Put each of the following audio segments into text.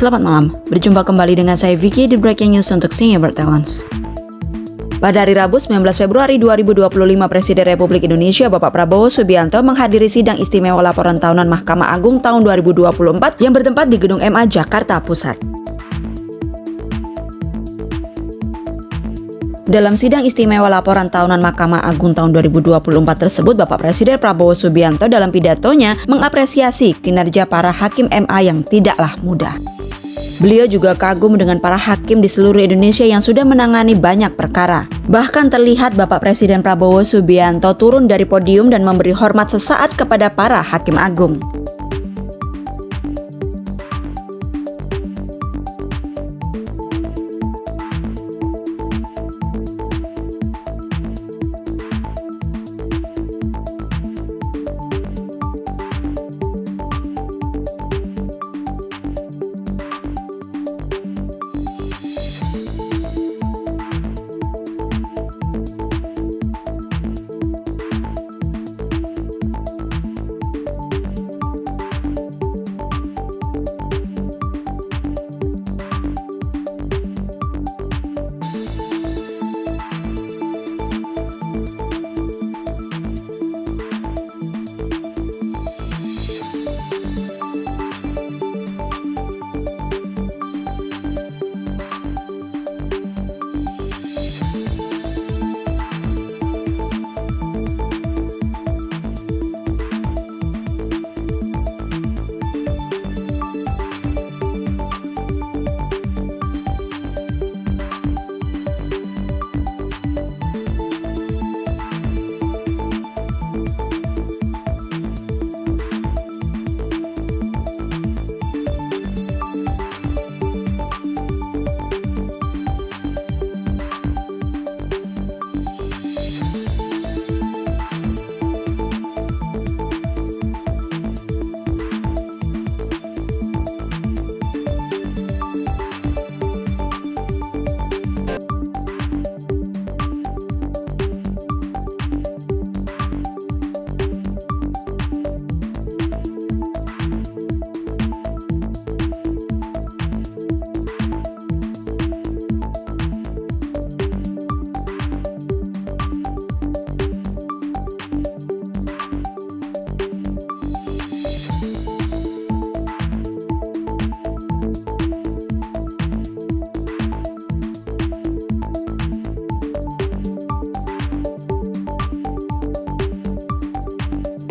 Selamat malam, berjumpa kembali dengan saya Vicky di Breaking News untuk Senior Talents. Pada hari Rabu 19 Februari 2025, Presiden Republik Indonesia Bapak Prabowo Subianto menghadiri sidang istimewa laporan tahunan Mahkamah Agung tahun 2024 yang bertempat di Gedung MA Jakarta Pusat. Dalam sidang istimewa laporan tahunan Mahkamah Agung tahun 2024 tersebut, Bapak Presiden Prabowo Subianto dalam pidatonya mengapresiasi kinerja para hakim MA yang tidaklah mudah. Beliau juga kagum dengan para hakim di seluruh Indonesia yang sudah menangani banyak perkara. Bahkan terlihat Bapak Presiden Prabowo Subianto turun dari podium dan memberi hormat sesaat kepada para hakim agung.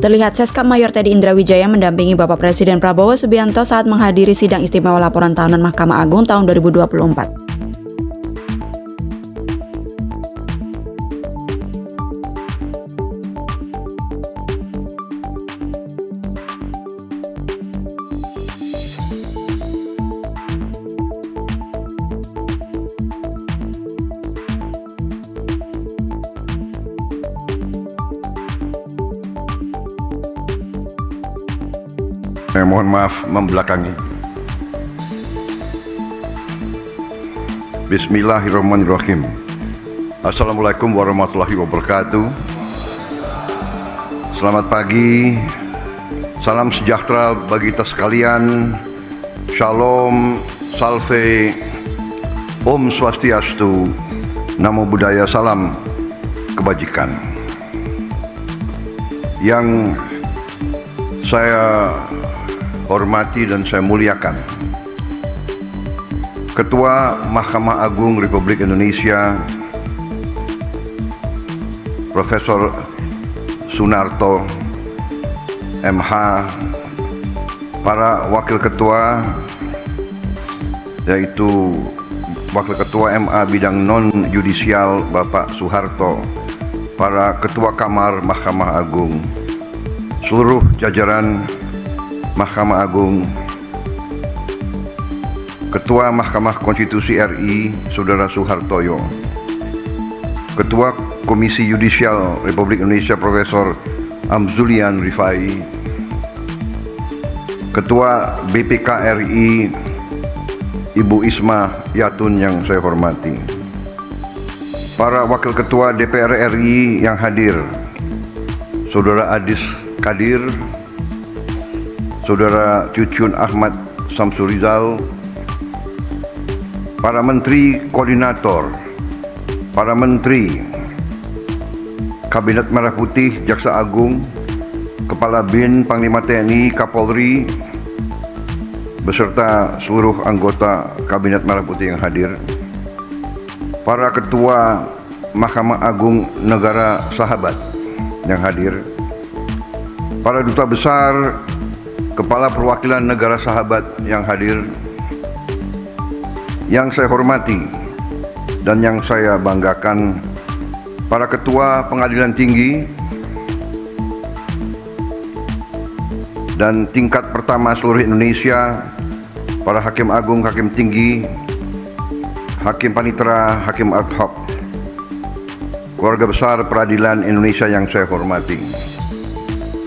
Terlihat Seskap Mayor Teddy Indrawijaya mendampingi Bapak Presiden Prabowo Subianto saat menghadiri sidang istimewa laporan tahunan Mahkamah Agung tahun 2024. Mohon maaf membelakangi. Bismillahirrahmanirrahim. Assalamualaikum warahmatullahi wabarakatuh. Selamat pagi. Salam sejahtera bagi kita sekalian. Shalom, salve, Om Swastiastu, Namo Buddhaya, salam kebajikan. Yang saya hormati dan saya muliakan Ketua Mahkamah Agung Republik Indonesia Profesor Sunarto MH, para wakil ketua yaitu Wakil Ketua MA bidang non-yudisial Bapak Suharto, para Ketua Kamar Mahkamah Agung, seluruh jajaran Mahkamah Agung, Ketua Mahkamah Konstitusi RI Saudara Suhartoyo, Ketua Komisi Yudisial Republik Indonesia Profesor Amzulian Rifai, Ketua BPK RI Ibu Isma Yatun yang saya hormati, para Wakil Ketua DPR RI yang hadir, Saudara Adis Kadir, Saudara Cucun Ahmad Samsurizal, para menteri koordinator, para menteri Kabinet Merah Putih, Jaksa Agung, Kepala BIN, Panglima TNI, Kapolri, beserta seluruh anggota Kabinet Merah Putih yang hadir, para ketua Mahkamah Agung Negara Sahabat yang hadir, para duta besar, kepala perwakilan negara sahabat yang hadir, yang saya hormati dan yang saya banggakan, para ketua pengadilan tinggi dan tingkat pertama seluruh Indonesia, para hakim agung, hakim tinggi, hakim panitera, hakim ad hoc, keluarga besar peradilan Indonesia yang saya hormati,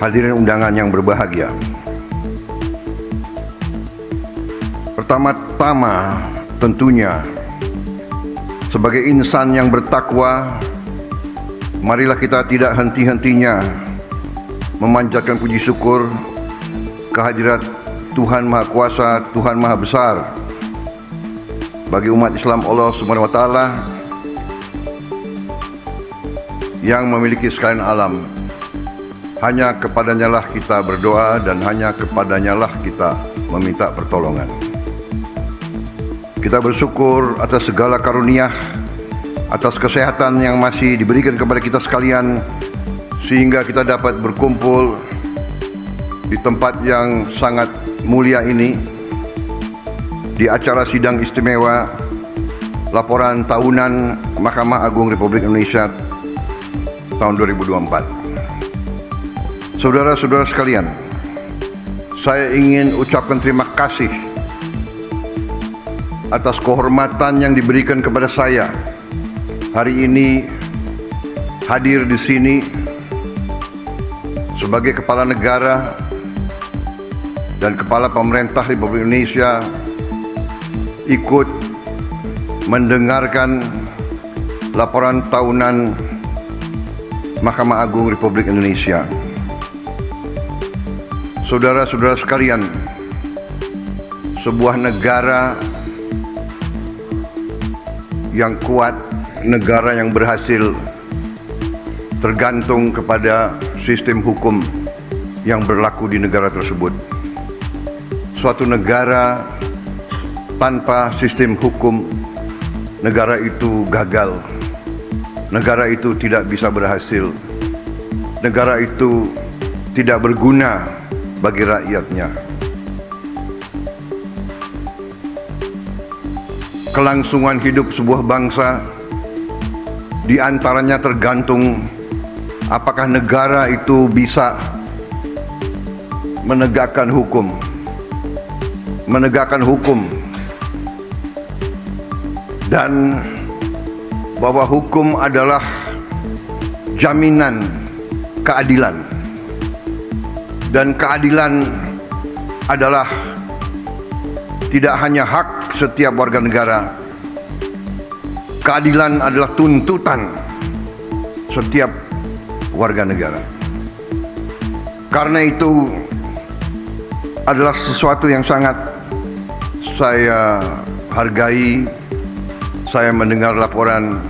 hadirin undangan yang berbahagia. Pertama-tama tentunya sebagai insan yang bertakwa, marilah kita tidak henti-hentinya memanjatkan puji syukur kehadirat Tuhan Maha Kuasa, Tuhan Maha Besar bagi umat Islam Allah Subhanahu wa Ta'ala yang memiliki sekalian alam. Hanya kepadanya lah kita berdoa dan hanya kepadanya lah kita meminta pertolongan. Kita bersyukur atas segala karunia, atas kesehatan yang masih diberikan kepada kita sekalian, sehingga kita dapat berkumpul di tempat yang sangat mulia ini, di acara sidang istimewa laporan tahunan Mahkamah Agung Republik Indonesia tahun 2024. Saudara-saudara sekalian, saya ingin ucapkan terima kasih atas kehormatan yang diberikan kepada saya hari ini hadir di sini sebagai kepala negara dan kepala pemerintah Republik Indonesia, ikut mendengarkan laporan tahunan Mahkamah Agung Republik Indonesia. Saudara-saudara sekalian, sebuah negara yang kuat, negara yang berhasil, tergantung kepada sistem hukum yang berlaku di negara tersebut. Suatu negara tanpa sistem hukum, negara itu gagal, negara itu tidak bisa berhasil, negara itu tidak berguna bagi rakyatnya. Kelangsungan hidup sebuah bangsa di antaranya tergantung apakah negara itu bisa menegakkan hukum. Dan bahwa hukum adalah jaminan keadilan, dan keadilan adalah tidak hanya hak setiap warga negara, keadilan adalah tuntutan setiap warga negara. Karena itu adalah sesuatu yang sangat saya hargai. Saya mendengar laporan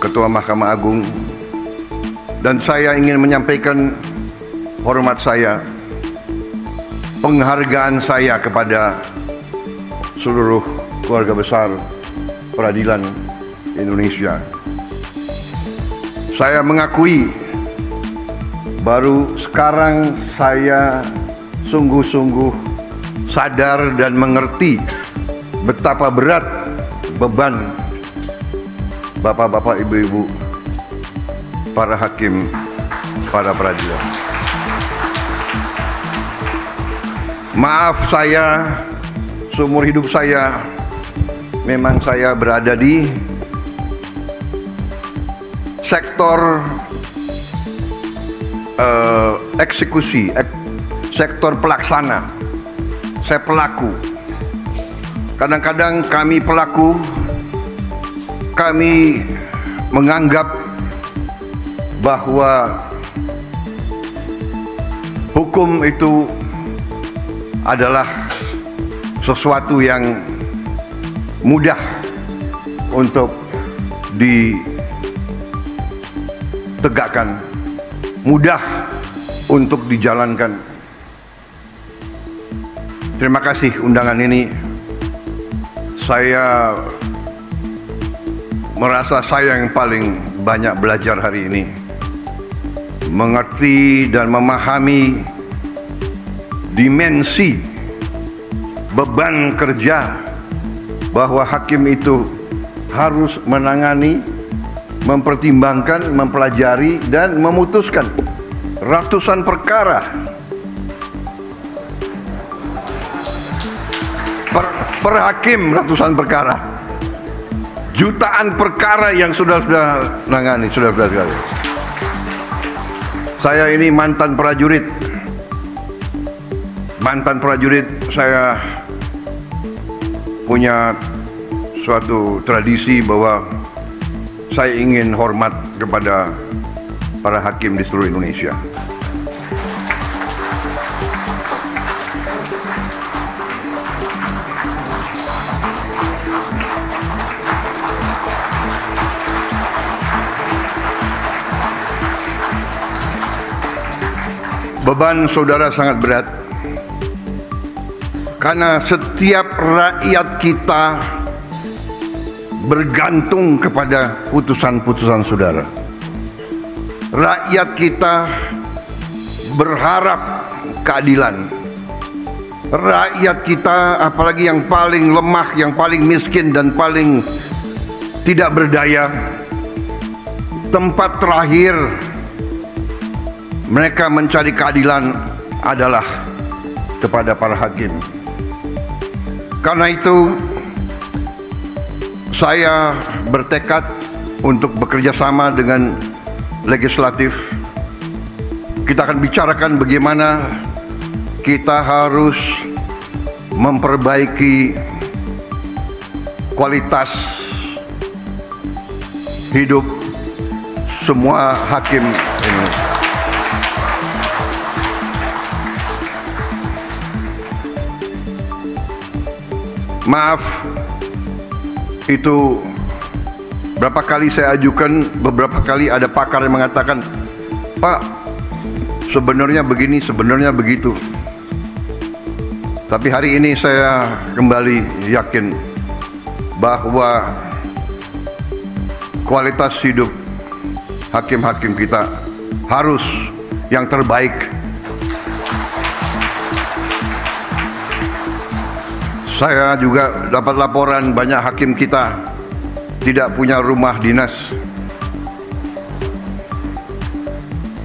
Ketua Mahkamah Agung dan saya ingin menyampaikan hormat saya, penghargaan saya kepada seluruh keluarga besar peradilan Indonesia. Saya mengakui baru sekarang saya sungguh-sungguh sadar dan mengerti betapa berat beban bapak-bapak, ibu-ibu, para hakim, para peradilan. Maaf, saya seumur hidup saya memang saya berada di sektor eksekusi, sektor pelaksana. Saya pelaku. Kadang-kadang kami pelaku, kami menganggap bahwa hukum itu adalah sesuatu yang mudah untuk ditegakkan, mudah untuk dijalankan. Terima kasih undangan ini. Saya merasa saya yang paling banyak belajar hari ini, mengerti dan memahami dimensi beban kerja bahwa hakim itu harus menangani, mempertimbangkan, mempelajari dan memutuskan ratusan perkara. Per hakim ratusan perkara, jutaan perkara yang sudah nangani, sudah sekali. Saya ini mantan prajurit, saya punya suatu tradisi bahwa saya ingin hormat kepada para hakim di seluruh Indonesia. Beban saudara sangat berat, karena setiap rakyat kita bergantung kepada putusan-putusan saudara. Rakyat kita berharap keadilan. Rakyat kita, apalagi yang paling lemah, yang paling miskin dan paling tidak berdaya, tempat terakhir mereka mencari keadilan adalah kepada para hakim. Karena itu saya bertekad untuk bekerja sama dengan legislatif. Kita akan bicarakan bagaimana kita harus memperbaiki kualitas hidup semua hakim Indonesia. Maaf, itu berapa kali saya ajukan, beberapa kali ada pakar yang mengatakan, Pak, sebenarnya begini, sebenarnya begitu. Tapi hari ini saya kembali yakin bahwa kualitas hidup hakim-hakim kita harus yang terbaik. Saya juga dapat laporan banyak hakim kita tidak punya rumah dinas.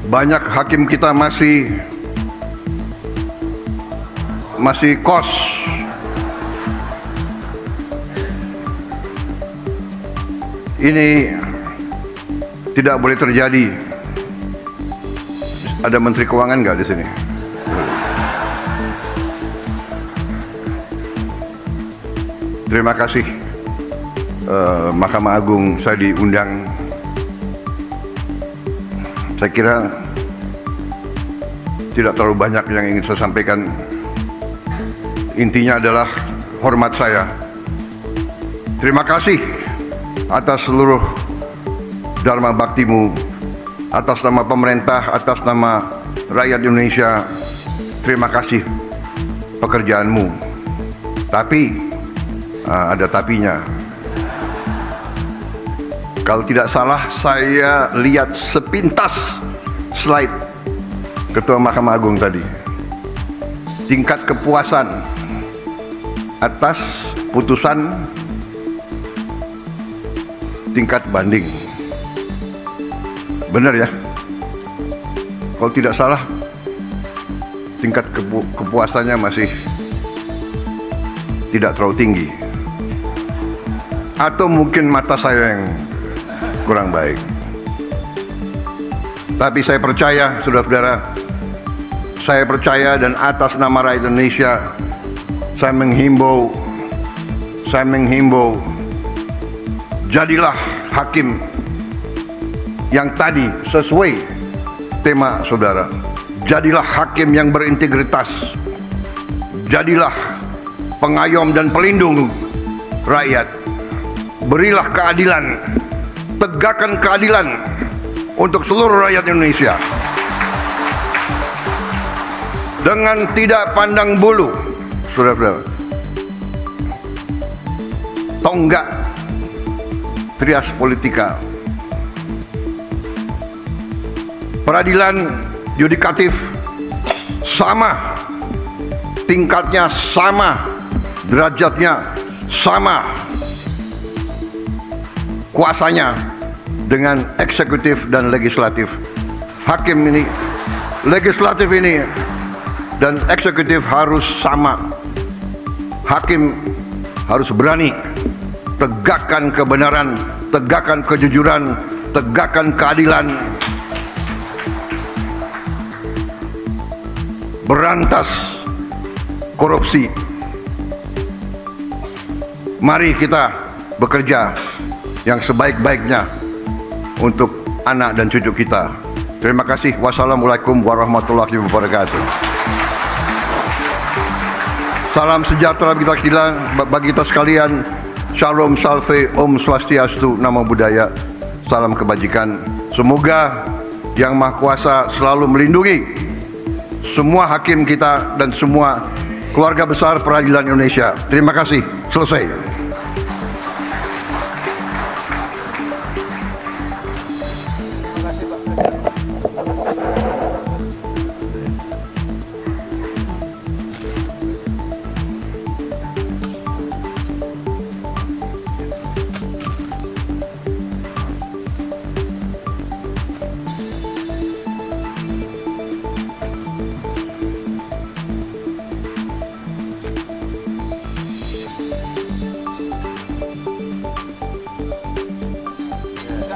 Banyak hakim kita masih kos. Ini tidak boleh terjadi. Ada Menteri Keuangan nggak di sini? Terima kasih Mahkamah Agung, saya diundang. Saya kira tidak terlalu banyak yang ingin saya sampaikan. Intinya adalah hormat saya. Terima kasih atas seluruh dharma baktimu, atas nama pemerintah, atas nama rakyat Indonesia. Terima kasih pekerjaanmu. Tapi ada tapinya. Kalau tidak salah, saya lihat sepintas slide Ketua Mahkamah Agung tadi. Tingkat kepuasan atas putusan tingkat banding. Benar ya? Kalau tidak salah, tingkat kepuasannya masih tidak terlalu tinggi. Atau mungkin mata saya yang kurang baik. Tapi saya percaya, saudara-saudara, saya percaya, dan atas nama rakyat Indonesia saya menghimbau, jadilah hakim yang tadi sesuai tema saudara. Jadilah hakim yang berintegritas. Jadilah pengayom dan pelindung rakyat. Berilah keadilan, tegakkan keadilan untuk seluruh rakyat Indonesia. Dengan tidak pandang bulu, saudara-saudara, tonggak trias politika, peradilan yudikatif sama, tingkatnya sama, derajatnya sama, kuasanya dengan eksekutif dan legislatif. Hakim ini, legislatif ini dan eksekutif harus sama. Hakim harus berani tegakkan kebenaran, tegakkan kejujuran, tegakkan keadilan, berantas korupsi. Mari kita bekerja yang sebaik-baiknya untuk anak dan cucu kita. Terima kasih. Wassalamualaikum warahmatullahi wabarakatuh. Salam sejahtera bagi kita sekalian. Shalom, salve, om swastiastu, namo buddhaya. Salam kebajikan. Semoga Yang Maha Kuasa selalu melindungi semua hakim kita dan semua keluarga besar peradilan Indonesia. Terima kasih. Selesai.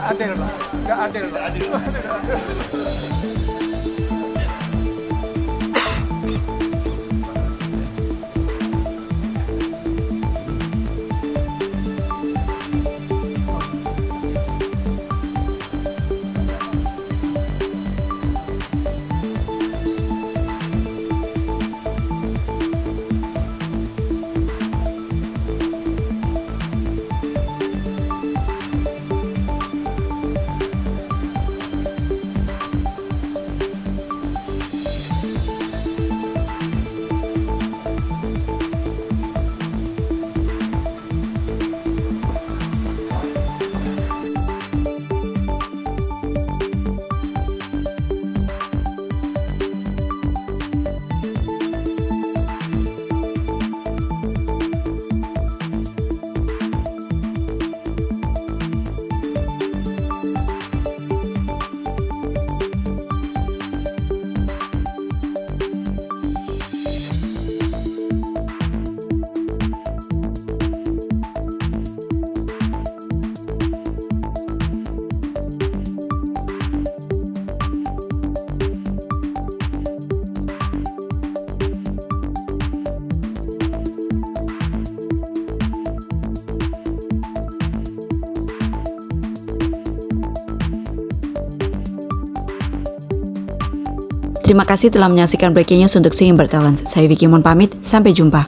Adil, Pak. Nggak adil, Pak. Terima kasih telah menyaksikan Breaking News untuk Sing Bertalent. Saya Vicky mohon pamit, sampai jumpa.